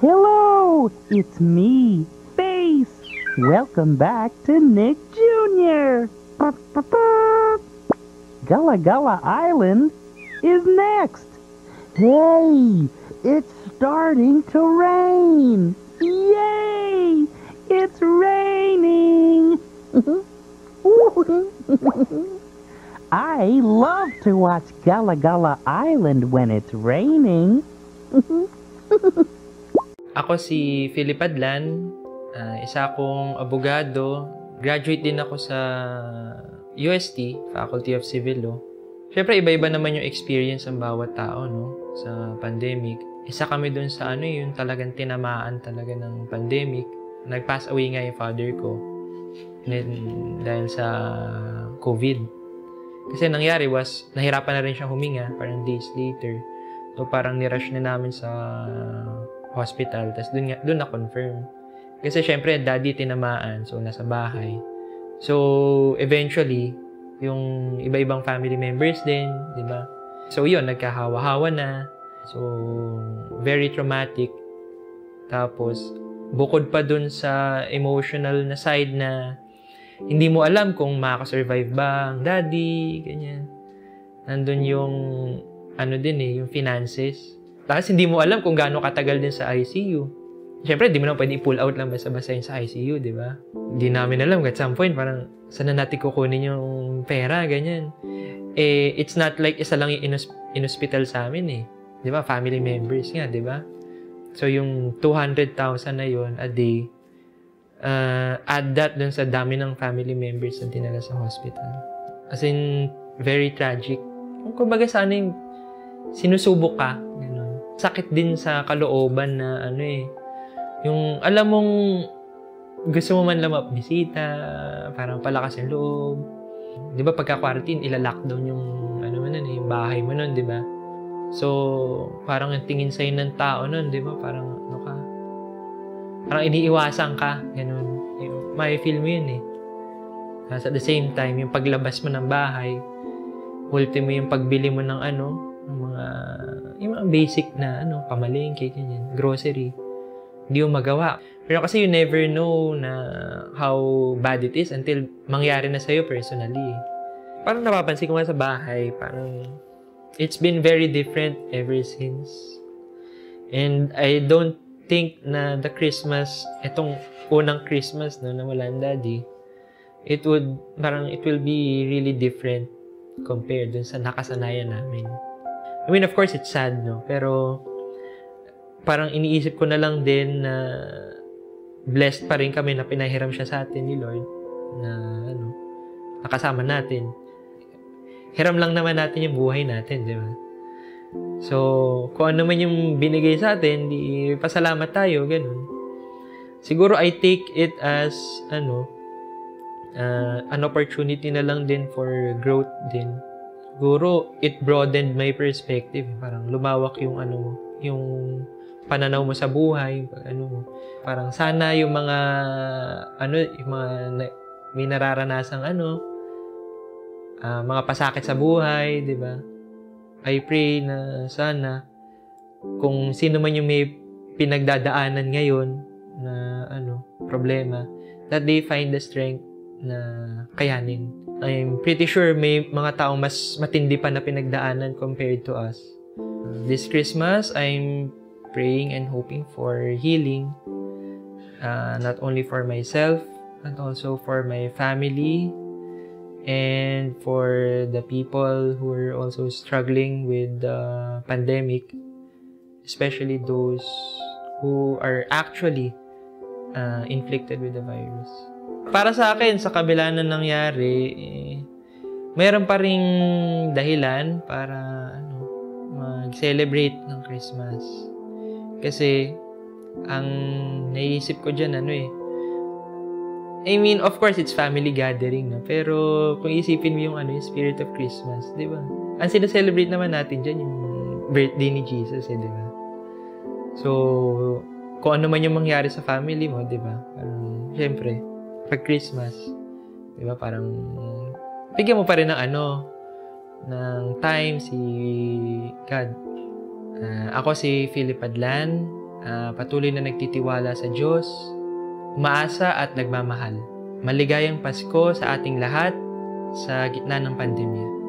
Hello, it's me, Face. Welcome back to Nick Jr. Gullah Gullah Island is next. Hey, it's starting to rain. Yay! It's raining. I love to watch Gullah Gullah Island when it's raining. Ako si Philip Adlan, isa akong abogado. Graduate din ako sa UST, Faculty of Civil Law. Siyempre, iba-iba naman yung experience ng bawat tao, no? Sa pandemic. Isa kami dun sa yung talagang tinamaan talaga ng pandemic. Nag-pass away nga yung father ko dahil sa COVID. Kasi nangyari was, nahirapan na rin siyang huminga, parang days later. So, parang nirush na namin sa hospital. Tapos dun na-confirm. Kasi syempre, daddy tinamaan. So, nasa bahay. So, eventually, yung iba-ibang family members din, di ba? So, yun, nagkahawa-hawa na. So, very traumatic. Tapos, bukod pa dun sa emotional na side na hindi mo alam kung makakasurvive ba ang daddy, ganyan. Nandun yung, yung finances. Tapos, hindi mo alam kung gaano katagal din sa ICU. Siyempre, di mo na pwede i-pull out lang basta-basta yun sa ICU, di ba? Hindi namin alam. At some point, parang, saan na natin kukunin yung pera, ganyan. It's not like isa lang yung in-hospital sa amin, eh. Di ba? Family members nga, di ba? So, yung 200,000 na yun a day, add that dun sa dami ng family members na dinala sa hospital. As in, very tragic. Kumbaga, sana yung sinusubok ka, gano'n. Sakit din sa kalooban na, yung alam mong gusto mo man lang mabisita, parang palakas yung loob. Di ba pagka-quarantine, ila-lockdown yung, yung bahay mo nun, di ba? So, parang yung tingin sa'yo ng tao nun, di ba? Parang, parang iniiwasan ka, gano'n. May feel mo yun, eh. At the same time, yung paglabas mo ng bahay, ultimo yung pagbili mo ng yung mga basic na, pamalengke, ganyan, grocery. Hindi mo magawa. Pero kasi you never know na how bad it is until mangyari na sa'yo personally. Parang napapansin ko nga sa bahay, parang it's been very different ever since. And I don't think na the Christmas, itong unang Christmas na wala ang daddy, it will be really different compared dun sa nakasanayan namin. I mean, of course, it's sad, no? Pero parang iniisip ko na lang din na blessed pa rin kami na pinahiram siya sa atin ni Lord na nakasama natin. Hiram lang naman natin yung buhay natin, di ba? So, kung ano man yung binigay sa atin, di pasalamat tayo, ganun. Siguro I take it as an opportunity na lang din for growth din. Siguro it broadened my perspective, parang lumawak yung yung pananaw mo sa buhay, parang sana yung mga may nararanasang mga pasakit sa buhay, di ba? I pray na sana kung sino man yung may pinagdadaanan ngayon na problema, that they find the strength na kayanin. I'm pretty sure may mga taong mas matindi pa na pinagdaanan compared to us. This Christmas, I'm praying and hoping for healing, not only for myself, but also for my family, and for the people who are also struggling with the pandemic, especially those who are actually inflicted with the virus. Para sa akin, sa kabila na nangyari, mayroon pa ring dahilan para mag-celebrate ng Christmas. Kasi, ang naisip ko dyan, I mean, of course, it's family gathering, no? Pero, kung isipin mo yung spirit of Christmas, di ba? Ang sinaselebrate naman natin dyan, yung birthday ni Jesus, di ba? So, kung ano man yung mangyari sa family mo, di ba? Parang, syempre, pag Christmas, di ba? Parang, bigyan mo pa rin ng ng time si God. Ako si Philip Adlan. patuloy na nagtitiwala sa Diyos, umaasa at nagmamahal. Maligayang Pasko sa ating lahat sa gitna ng pandemya.